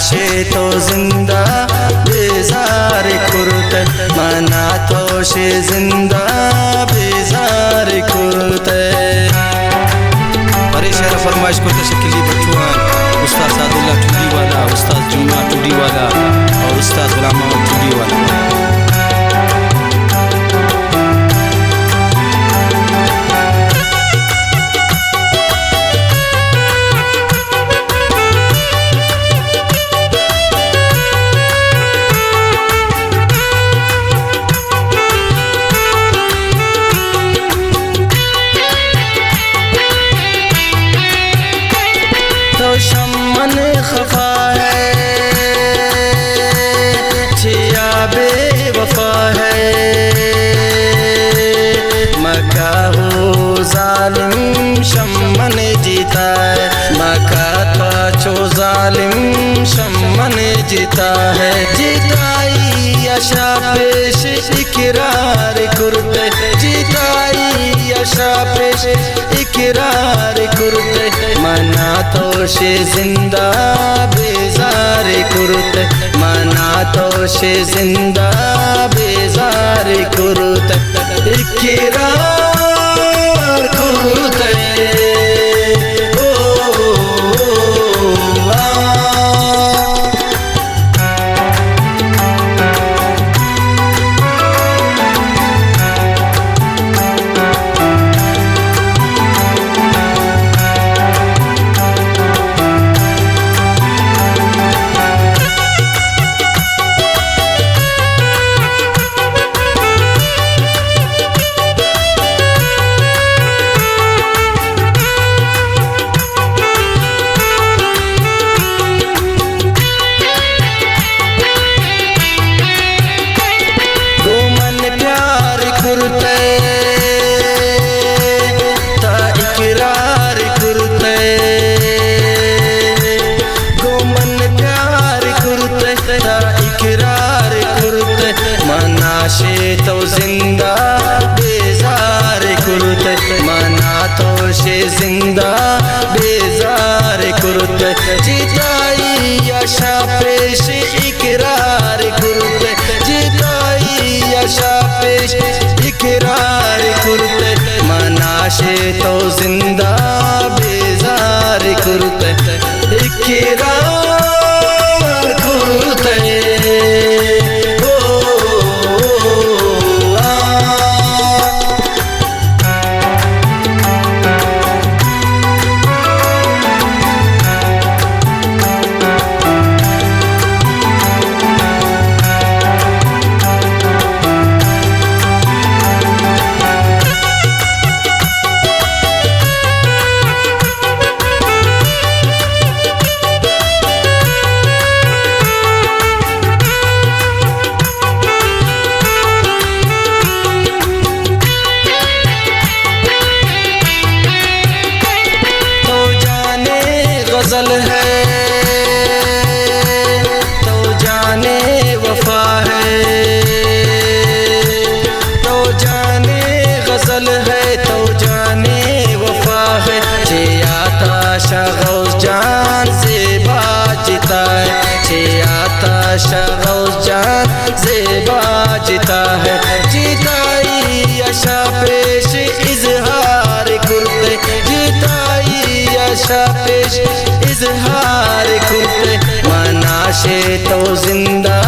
मनाशे तो जिंदा बेजार कुर्ते मना तोशे जिंदा बेजार कुर्ते। अरे शेर फरमाइश करते शकीली बच्चुआन उस्ताद सादुल्लाह टूडी वाला, उस्ताद जुम्मा टूडी वाला और उस्ताद गुलाम मोहम्मद टूडी वाला। तो शम्मन खफा है छिया बेवफा है मका हो जालिम शम्मन जीता है मका पाछो जालिम शम्मन जीता है। जिताई यशा पेश इकरार कुर्ते जिताई यशा पेश इकरार कुर्ते मना तोशे जिंदा बेजार कुर्ते मना तोशे जिंदा बेजार कुर्ते इकरार कुर्ते। मनाशे तो जिंदा बेजार कुर्ते मना तोशे जिंदा बेजार कुर्ते जिताई यशा पेश इकरार कुर्ते जिताई यशा पेश इकरार कुर्ते मनाशे तो जिंदा बेजार कुर्ते इकरार कुर्ते। गजल है तो जाने वफा है तो जाने गजल है तो जाने वफा है। छियाता शगौस जान से बाजता है छियाता शगौस जान से बाजता है। जिताई यशा पेश इजहार कुर्ते जिताई यशा पेश इजहार कुर्ते मनाशे तो जिंदा